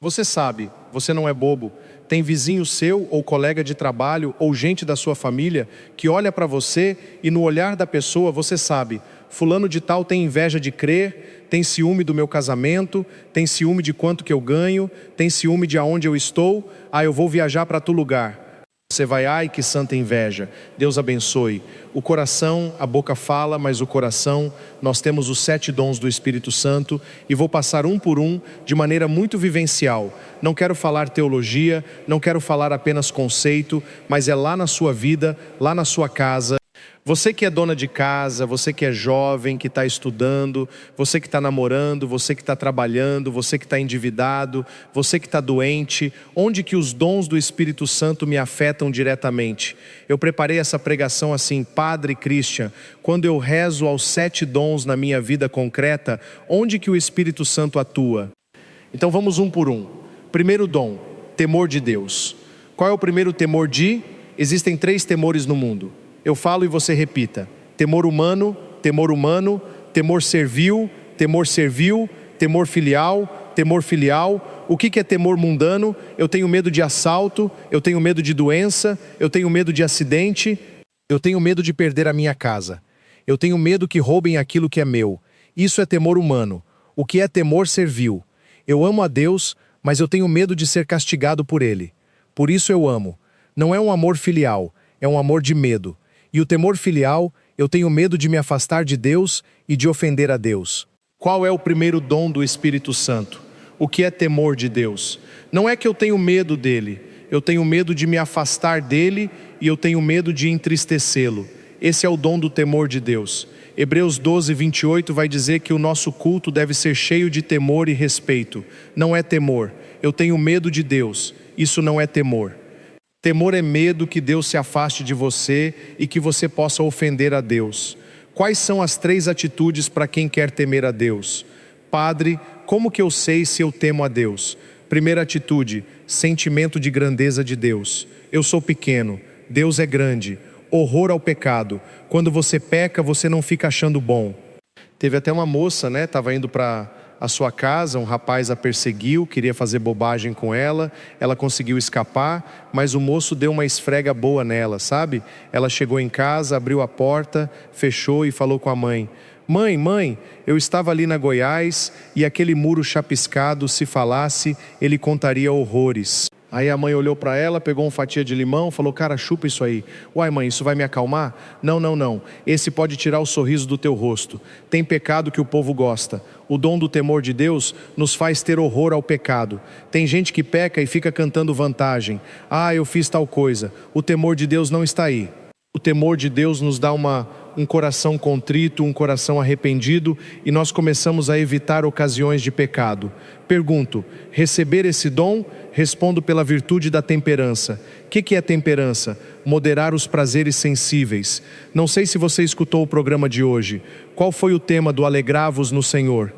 Você sabe, você não é bobo. Tem vizinho seu ou colega de trabalho ou gente da sua família que olha para você e no olhar da pessoa você sabe, fulano de tal tem inveja de crer, tem ciúme do meu casamento, tem ciúme de quanto que eu ganho, tem ciúme de aonde eu estou, eu vou viajar para outro lugar. Você vai, ai que santa inveja. Deus abençoe. O coração, a boca fala, mas o coração, nós temos os 7 dons do Espírito Santo e vou passar um por um de maneira muito vivencial. Não quero falar teologia, não quero falar apenas conceito, mas é lá na sua vida, lá na sua casa. Você que é dona de casa, você que é jovem, que está estudando, você que está namorando, você que está trabalhando, você que está endividado, você que está doente, onde que os dons do Espírito Santo me afetam diretamente? Eu preparei essa pregação assim, Padre Christian, quando eu rezo aos 7 dons na minha vida concreta, onde que o Espírito Santo atua? Então vamos um por um. Primeiro dom, temor de Deus. Qual é o primeiro temor de? Existem 3 temores no mundo. Eu falo e você repita. Temor humano, temor servil, temor filial. O que é temor mundano? Eu tenho medo de assalto, eu tenho medo de doença, eu tenho medo de acidente, eu tenho medo de perder a minha casa. Eu tenho medo que roubem aquilo que é meu. Isso é temor humano. O que é temor servil? Eu amo a Deus, mas eu tenho medo de ser castigado por Ele. Por isso eu amo. Não é um amor filial, é um amor de medo. E o temor filial, eu tenho medo de me afastar de Deus e de ofender a Deus. Qual é o primeiro dom do Espírito Santo? O que é temor de Deus? Não é que eu tenho medo dele, eu tenho medo de me afastar dele e eu tenho medo de entristecê-lo. Esse é o dom do temor de Deus. Hebreus 12, 28 vai dizer que o nosso culto deve ser cheio de temor e respeito. Não é temor, eu tenho medo de Deus, isso não é temor. Temor é medo que Deus se afaste de você e que você possa ofender a Deus. Quais são as 3 atitudes para quem quer temer a Deus? Padre, como que eu sei se eu temo a Deus? Primeira atitude, sentimento de grandeza de Deus. Eu sou pequeno, Deus é grande. Horror ao pecado. Quando você peca, você não fica achando bom. Teve até uma moça, estava indo para a sua casa, um rapaz a perseguiu, queria fazer bobagem com ela conseguiu escapar, mas o moço deu uma esfrega boa nela, sabe? Ela chegou em casa, abriu a porta, fechou e falou com a mãe: Mãe, eu estava ali na Goiás e aquele muro chapiscado, se falasse, ele contaria horrores. Aí a mãe olhou para ela, pegou uma fatia de limão, falou: cara, chupa isso aí. Uai mãe, isso vai me acalmar? Não, esse pode tirar o sorriso do teu rosto. Tem pecado que o povo gosta. O dom do temor de Deus nos faz ter horror ao pecado. Tem gente que peca e fica cantando vantagem. Eu fiz tal coisa. O temor de Deus não está aí. O temor de Deus nos dá um coração contrito, um coração arrependido, e nós começamos a evitar ocasiões de pecado. Pergunto, receber esse dom? Respondo pela virtude da temperança. O que é temperança? Moderar os prazeres sensíveis. Não sei se você escutou o programa de hoje. Qual foi o tema do Alegrai-vos no Senhor?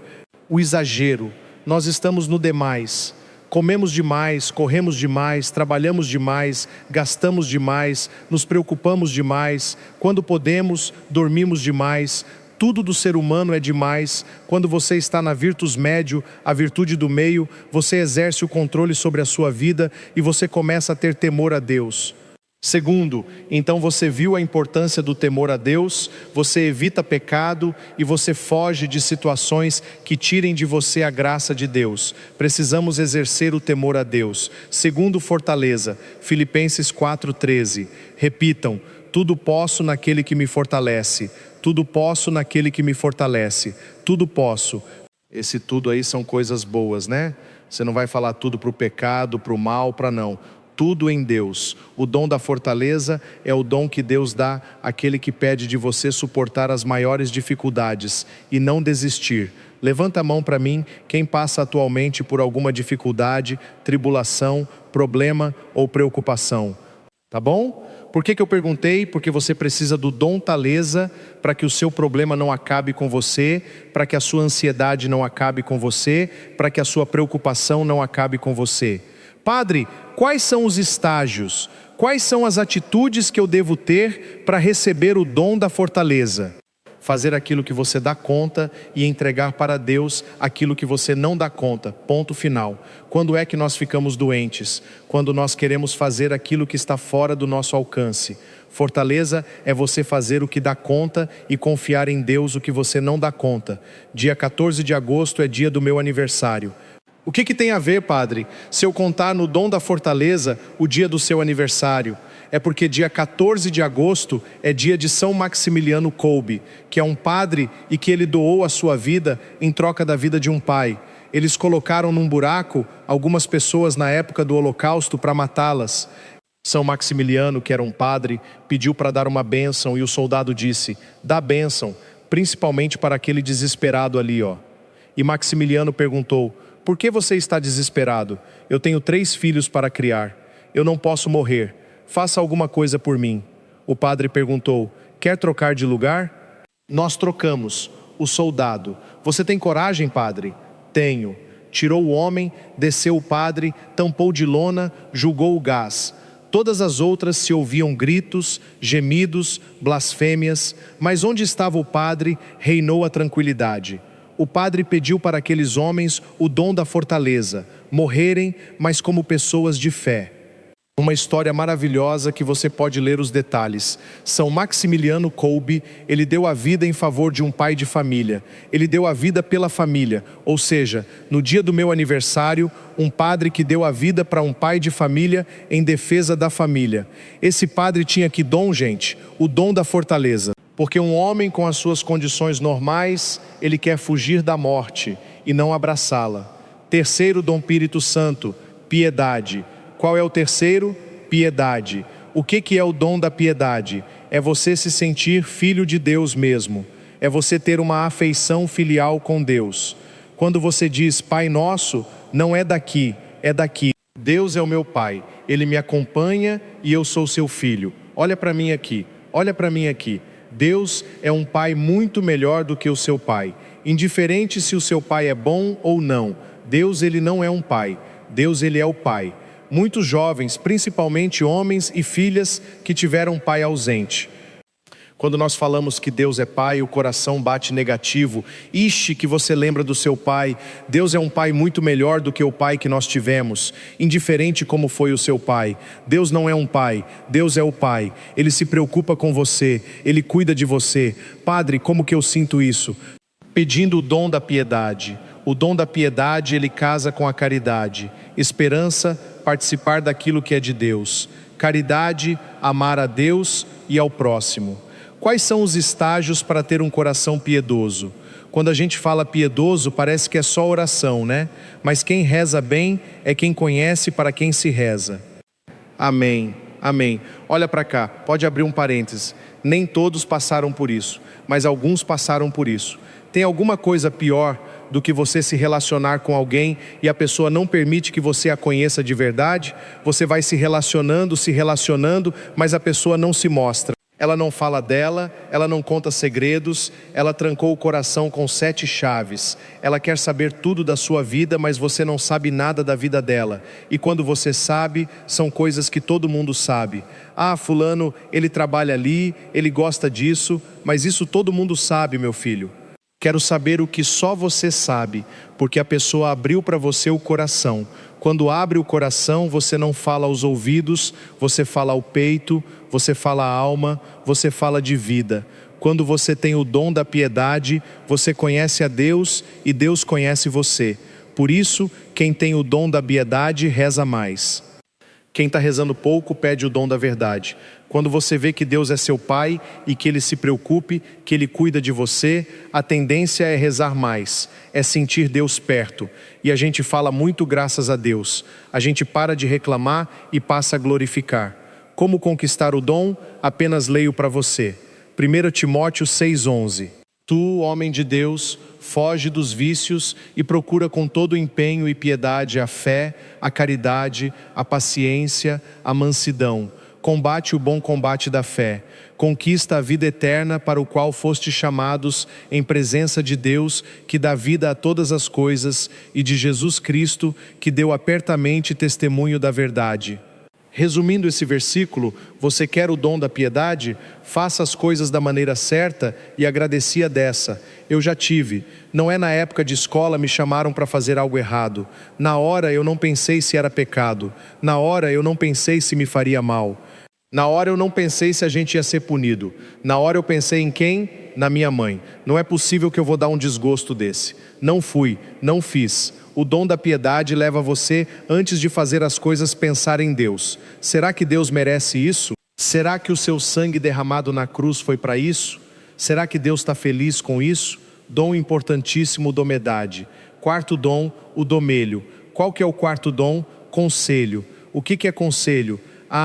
O exagero. Nós estamos no demais. Comemos demais, corremos demais, trabalhamos demais, gastamos demais, nos preocupamos demais. Quando podemos, dormimos demais. Tudo do ser humano é demais. Quando você está na virtus médio, a virtude do meio, você exerce o controle sobre a sua vida e você começa a ter temor a Deus. Segundo, então você viu a importância do temor a Deus, você evita pecado e você foge de situações que tirem de você a graça de Deus. Precisamos exercer o temor a Deus. Segundo, fortaleza, Filipenses 4,13. Repitam: tudo posso naquele que me fortalece. Tudo posso naquele que me fortalece. Tudo posso. Esse tudo aí são coisas boas, né? Você não vai falar tudo para o pecado, para o mal, para não. Tudo em Deus. O dom da fortaleza é o dom que Deus dá àquele que pede de você suportar as maiores dificuldades e não desistir. Levanta a mão para mim, quem passa atualmente por alguma dificuldade, tribulação, problema ou preocupação. Tá bom? Por que eu perguntei? Porque você precisa do dom taleza para que o seu problema não acabe com você, para que a sua ansiedade não acabe com você, para que a sua preocupação não acabe com você. Padre, quais são os estágios? Quais são as atitudes que eu devo ter para receber o dom da fortaleza? Fazer aquilo que você dá conta e entregar para Deus aquilo que você não dá conta. Ponto final. Quando é que nós ficamos doentes? Quando nós queremos fazer aquilo que está fora do nosso alcance. Fortaleza é você fazer o que dá conta e confiar em Deus o que você não dá conta. Dia 14 de agosto é dia do meu aniversário. O que tem a ver, padre, se eu contar no dom da fortaleza o dia do seu aniversário? É porque dia 14 de agosto é dia de São Maximiliano Kolbe, que é um padre e que ele doou a sua vida em troca da vida de um pai. Eles colocaram num buraco algumas pessoas na época do Holocausto para matá-las. São Maximiliano, que era um padre, pediu para dar uma bênção e o soldado disse: dá bênção, principalmente para aquele desesperado ali, ó. E Maximiliano perguntou: por que você está desesperado? Eu tenho 3 filhos para criar. Eu não posso morrer. Faça alguma coisa por mim. O padre perguntou: quer trocar de lugar? Nós trocamos. O soldado: você tem coragem, padre? Tenho. Tirou o homem, desceu o padre, tampou de lona, julgou o gás. Todas as outras se ouviam gritos, gemidos, blasfêmias, mas onde estava o padre, reinou a tranquilidade. O padre pediu para aqueles homens o dom da fortaleza, morrerem, mas como pessoas de fé. Uma história maravilhosa que você pode ler os detalhes. São Maximiliano Kolbe, ele deu a vida em favor de um pai de família. Ele deu a vida pela família, ou seja, no dia do meu aniversário, um padre que deu a vida para um pai de família em defesa da família. Esse padre tinha que dom, gente? O dom da fortaleza. Porque um homem com as suas condições normais, ele quer fugir da morte e não abraçá-la. Terceiro dom Espírito Santo, piedade. Qual é o terceiro? Piedade. O que é o dom da piedade? É você se sentir filho de Deus mesmo. É você ter uma afeição filial com Deus. Quando você diz Pai Nosso, não é daqui, é daqui. Deus é o meu Pai, Ele me acompanha e eu sou seu filho. Olha para mim aqui, olha para mim aqui. Deus é um pai muito melhor do que o seu pai. Indiferente se o seu pai é bom ou não, Deus ele não é um pai, Deus ele é o pai. Muitos jovens, principalmente homens e filhas que tiveram um pai ausente. Quando nós falamos que Deus é pai, o coração bate negativo. Ixi, que você lembra do seu pai. Deus é um pai muito melhor do que o pai que nós tivemos. Indiferente como foi o seu pai. Deus não é um pai, Deus é o pai. Ele se preocupa com você, Ele cuida de você. Padre, como que eu sinto isso? Pedindo o dom da piedade. O dom da piedade, ele casa com a caridade. Esperança, participar daquilo que é de Deus. Caridade, amar a Deus e ao próximo. Quais são os estágios para ter um coração piedoso? Quando a gente fala piedoso, parece que é só oração, né? Mas quem reza bem é quem conhece para quem se reza. Amém, amém. Olha para cá, pode abrir um parênteses. Nem todos passaram por isso, mas alguns passaram por isso. Tem alguma coisa pior do que você se relacionar com alguém e a pessoa não permite que você a conheça de verdade? Você vai se relacionando, mas a pessoa não se mostra. Ela não fala dela, ela não conta segredos, ela trancou o coração com 7 chaves. Ela quer saber tudo da sua vida, mas você não sabe nada da vida dela. E quando você sabe, são coisas que todo mundo sabe. Ah, fulano, ele trabalha ali, ele gosta disso, mas isso todo mundo sabe, meu filho. Quero saber o que só você sabe, porque a pessoa abriu para você o coração. Quando abre o coração, você não fala aos ouvidos, você fala ao peito, você fala à alma, você fala de vida. Quando você tem o dom da piedade, você conhece a Deus e Deus conhece você. Por isso, quem tem o dom da piedade reza mais. Quem está rezando pouco pede o dom da verdade. Quando você vê que Deus é seu Pai e que Ele se preocupe, que Ele cuida de você, a tendência é rezar mais, é sentir Deus perto. E a gente fala muito graças a Deus. A gente para de reclamar e passa a glorificar. Como conquistar o dom? Apenas leio para você. 1 Timóteo 6,11. Tu, homem de Deus, foge dos vícios e procura com todo empenho e piedade a fé, a caridade, a paciência, a mansidão. Combate o bom combate da fé. Conquista a vida eterna para o qual foste chamados em presença de Deus, que dá vida a todas as coisas, e de Jesus Cristo, que deu apertamente testemunho da verdade. Resumindo esse versículo, você quer o dom da piedade? Faça as coisas da maneira certa e agradecia dessa. Eu já tive. Não é na época de escola me chamaram para fazer algo errado. Na hora eu não pensei se era pecado. Na hora eu não pensei se me faria mal. Na hora eu não pensei se a gente ia ser punido. Na hora eu pensei em quem? Na minha mãe. Não é possível que eu vou dar um desgosto desse. Não fui, não fiz. O dom da piedade leva você, antes de fazer as coisas, pensar em Deus. Será que Deus merece isso? Será que o seu sangue derramado na cruz foi para isso? Será que Deus está feliz com isso? Dom importantíssimo, domedade. Quarto dom, o domelho. Qual que é o quarto dom? Conselho. O que é conselho?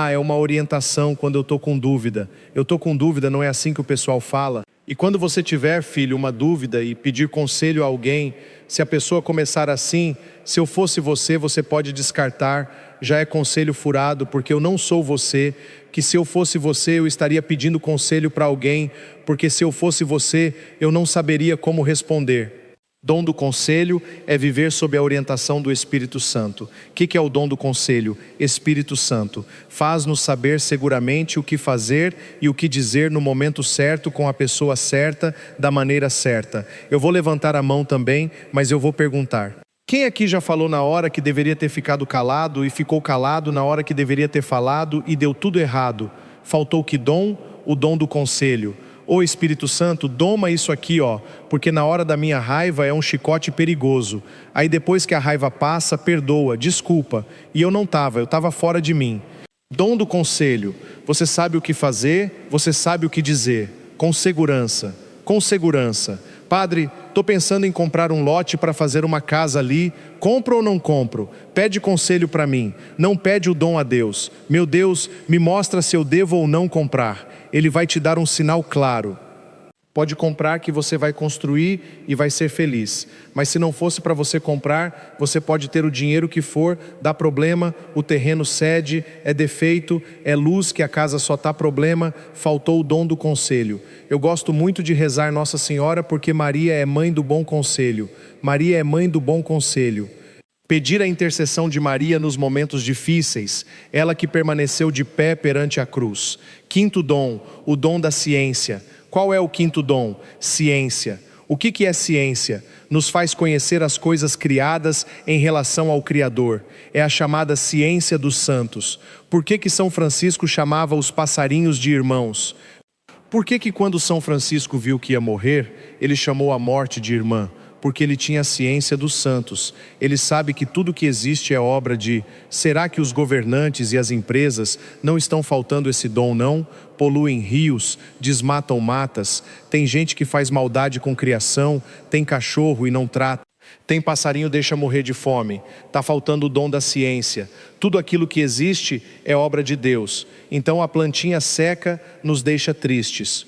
É uma orientação quando eu estou com dúvida. Eu estou com dúvida, não é assim que o pessoal fala? E quando você tiver, filho, uma dúvida e pedir conselho a alguém, se a pessoa começar assim, se eu fosse você, você pode descartar, já é conselho furado, porque eu não sou você, que se eu fosse você, eu estaria pedindo conselho para alguém, porque se eu fosse você, eu não saberia como responder. Dom do conselho é viver sob a orientação do Espírito Santo. O que é o dom do conselho? Espírito Santo. Faz-nos saber seguramente o que fazer e o que dizer no momento certo, com a pessoa certa, da maneira certa. Eu vou levantar a mão também, mas eu vou perguntar. Quem aqui já falou na hora que deveria ter ficado calado e ficou calado na hora que deveria ter falado e deu tudo errado? Faltou que dom? O dom do conselho. Ô Espírito Santo, doma isso aqui, porque na hora da minha raiva é um chicote perigoso. Aí depois que a raiva passa, perdoa, desculpa. E eu estava fora de mim. Dom do conselho. Você sabe o que fazer, você sabe o que dizer. Com segurança, com segurança. Padre, estou pensando em comprar um lote para fazer uma casa ali. Compro ou não compro? Pede conselho para mim. Não pede o dom a Deus. Meu Deus, me mostra se eu devo ou não comprar. Ele vai te dar um sinal claro. Pode comprar que você vai construir e vai ser feliz. Mas se não fosse para você comprar, você pode ter o dinheiro que for, dá problema, o terreno cede, é defeito, é luz que a casa só está problema, faltou o dom do conselho. Eu gosto muito de rezar Nossa Senhora porque Maria é mãe do bom conselho. Maria é mãe do bom conselho. Pedir a intercessão de Maria nos momentos difíceis, ela que permaneceu de pé perante a cruz. Quinto dom, o dom da ciência. Qual é o quinto dom? Ciência. O que é ciência? Nos faz conhecer as coisas criadas em relação ao Criador. É a chamada ciência dos santos. Por que São Francisco chamava os passarinhos de irmãos? Por que quando São Francisco viu que ia morrer, ele chamou a morte de irmã? Porque ele tinha a ciência dos santos. Ele sabe que tudo que existe é obra de... Será que os governantes e as empresas não estão faltando esse dom, não? Poluem rios, desmatam matas, tem gente que faz maldade com criação, tem cachorro e não trata, tem passarinho deixa morrer de fome. Está faltando o dom da ciência. Tudo aquilo que existe é obra de Deus. Então a plantinha seca nos deixa tristes.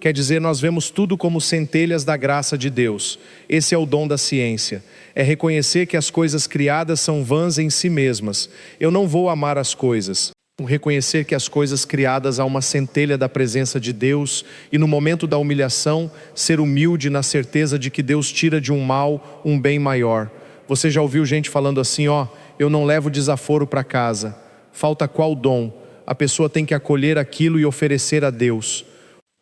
Quer dizer, nós vemos tudo como centelhas da graça de Deus. Esse é o dom da ciência. É reconhecer que as coisas criadas são vãs em si mesmas. Eu não vou amar as coisas. Reconhecer que as coisas criadas há uma centelha da presença de Deus e no momento da humilhação, ser humilde na certeza de que Deus tira de um mal um bem maior. Você já ouviu gente falando assim, eu não levo desaforo para casa. Falta qual dom? A pessoa tem que acolher aquilo e oferecer a Deus.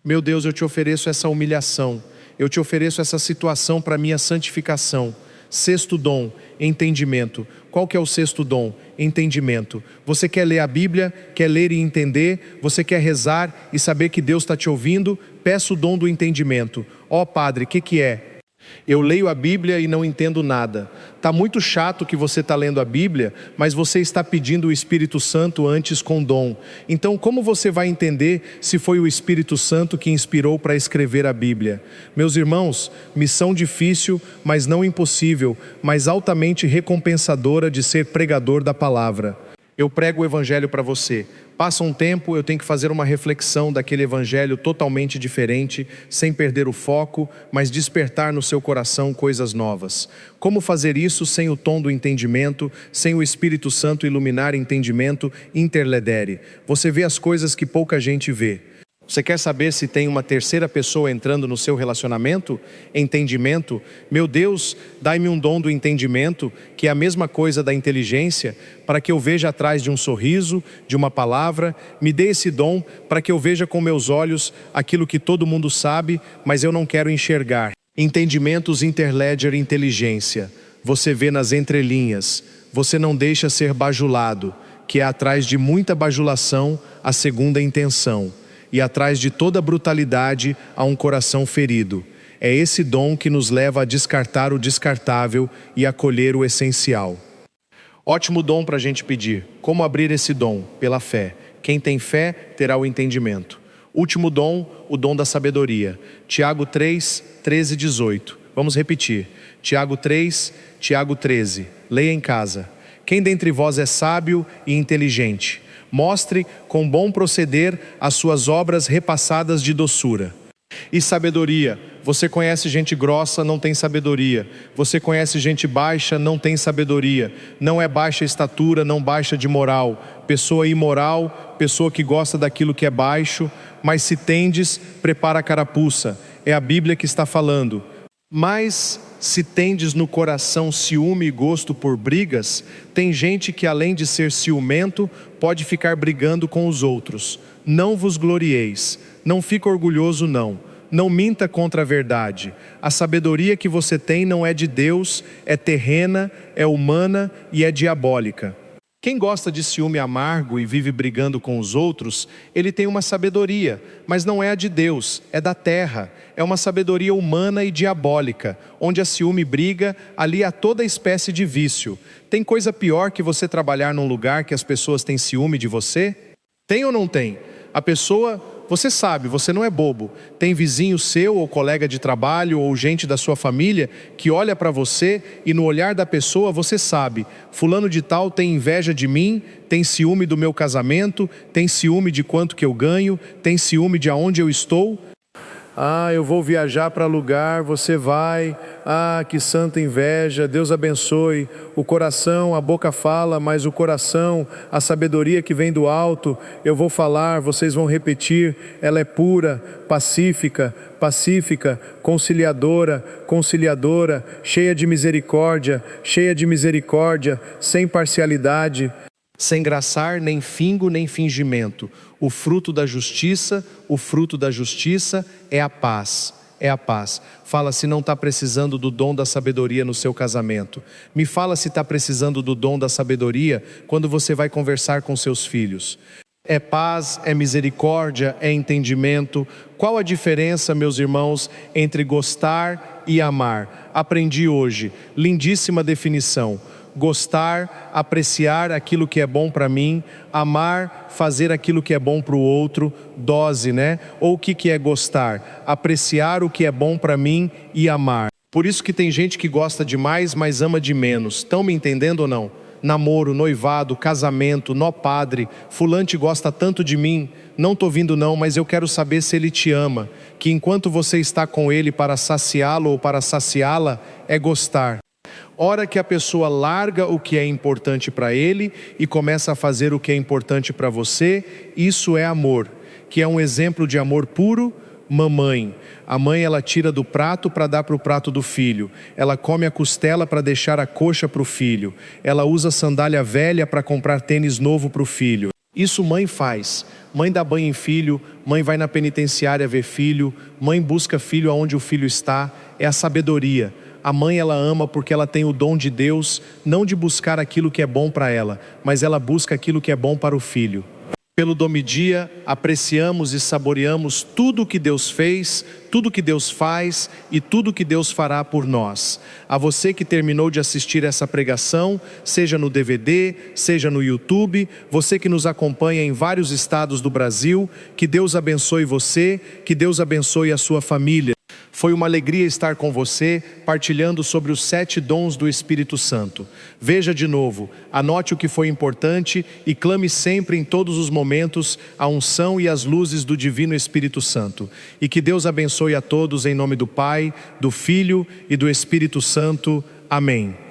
Meu Deus, eu te ofereço essa humilhação, eu te ofereço essa situação para minha santificação. Sexto dom, entendimento. Qual que é o sexto dom? Entendimento. Você quer ler a Bíblia, quer ler e entender, você quer rezar e saber que Deus está te ouvindo? Peça o dom do entendimento. Padre, o que é? Eu leio a Bíblia e não entendo nada. Está muito chato que você está lendo a Bíblia, mas você está pedindo o Espírito Santo antes com dom. Então como você vai entender se foi o Espírito Santo que inspirou para escrever a Bíblia? Meus irmãos, missão difícil, mas não impossível, mas altamente recompensadora de ser pregador da palavra. Eu prego o Evangelho para você. Passa um tempo, eu tenho que fazer uma reflexão daquele Evangelho totalmente diferente, sem perder o foco, mas despertar no seu coração coisas novas. Como fazer isso sem o tom do entendimento, sem o Espírito Santo iluminar entendimento interledere? Você vê as coisas que pouca gente vê. Você quer saber se tem uma terceira pessoa entrando no seu relacionamento? Entendimento. Meu Deus, dai-me um dom do entendimento, que é a mesma coisa da inteligência, para que eu veja atrás de um sorriso, de uma palavra. Me dê esse dom para que eu veja com meus olhos aquilo que todo mundo sabe, mas eu não quero enxergar. Entendimentos interledger inteligência. Você vê nas entrelinhas. Você não deixa ser bajulado, que é atrás de muita bajulação a segunda intenção. E atrás de toda brutalidade há um coração ferido. É esse dom que nos leva a descartar o descartável e acolher o essencial. Ótimo dom para a gente pedir. Como abrir esse dom? Pela fé. Quem tem fé terá o entendimento. Último dom, o dom da sabedoria. Tiago 3, 13 e 18. Vamos repetir. Tiago 3, Tiago 13. Leia em casa. Quem dentre vós é sábio e inteligente? Mostre com bom proceder as suas obras repassadas de doçura. E sabedoria. Você conhece gente grossa, não tem sabedoria. Você conhece gente baixa, não tem sabedoria. Não é baixa estatura, não baixa de moral. Pessoa imoral, pessoa que gosta daquilo que é baixo. Mas se tendes, prepara a carapuça. É a Bíblia que está falando. Mas se tendes no coração ciúme e gosto por brigas, tem gente que além de ser ciumento, pode ficar brigando com os outros. Não vos glorieis, não fica orgulhoso não minta contra a verdade. A sabedoria que você tem não é de Deus, é terrena, é humana e é diabólica. Quem gosta de ciúme amargo e vive brigando com os outros, ele tem uma sabedoria, mas não é a de Deus, é da terra. É uma sabedoria humana e diabólica. Onde a ciúme briga, ali há toda espécie de vício. Tem coisa pior que você trabalhar num lugar que as pessoas têm ciúme de você? Tem ou não tem? A pessoa, você sabe, você não é bobo. Tem vizinho seu ou colega de trabalho ou gente da sua família que olha para você e no olhar da pessoa você sabe, fulano de tal tem inveja de mim, tem ciúme do meu casamento, tem ciúme de quanto que eu ganho, tem ciúme de aonde eu estou. Ah, eu vou viajar para lugar, você vai. Ah, que santa inveja, Deus abençoe. O coração, a boca fala, mas o coração, a sabedoria que vem do alto, eu vou falar, vocês vão repetir. Ela é pura, pacífica, conciliadora, cheia de misericórdia, sem parcialidade. Sem graçar, nem fingo, nem fingimento. O fruto da justiça é a paz. É a paz. Fala se não está precisando do dom da sabedoria no seu casamento. Me fala se está precisando do dom da sabedoria quando você vai conversar com seus filhos. É paz, é misericórdia, é entendimento. Qual a diferença, meus irmãos, entre gostar e amar? Aprendi hoje, lindíssima definição. Gostar, apreciar aquilo que é bom para mim. Amar, fazer aquilo que é bom para o outro. Dose, né? Ou o que é gostar? Apreciar o que é bom para mim e amar. Por isso que tem gente que gosta demais, mas ama de menos. Estão me entendendo ou não? Namoro, noivado, casamento, nó padre, fulante gosta tanto de mim, não estou vindo não, mas eu quero saber se ele te ama, que enquanto você está com ele para saciá-lo ou para saciá-la, é gostar. Hora que a pessoa larga o que é importante para ele e começa a fazer o que é importante para você, isso é amor, que é um exemplo de amor puro. Mamãe, a mãe ela tira do prato para dar para o prato do filho, ela come a costela para deixar a coxa para o filho, ela usa sandália velha para comprar tênis novo para o filho. Isso mãe faz, mãe dá banho em filho, mãe vai na penitenciária ver filho, mãe busca filho aonde o filho está, é a sabedoria. A mãe ela ama porque ela tem o dom de Deus, não de buscar aquilo que é bom para ela, mas ela busca aquilo que é bom para o filho. Pelo Domidia, apreciamos e saboreamos tudo o que Deus fez, tudo o que Deus faz e tudo o que Deus fará por nós. A você que terminou de assistir essa pregação, seja no DVD, seja no YouTube, você que nos acompanha em vários estados do Brasil, que Deus abençoe você, que Deus abençoe a sua família. Foi uma alegria estar com você, partilhando sobre os 7 dons do Espírito Santo. Veja de novo, anote o que foi importante e clame sempre em todos os momentos a unção e as luzes do Divino Espírito Santo. E que Deus abençoe a todos em nome do Pai, do Filho e do Espírito Santo. Amém.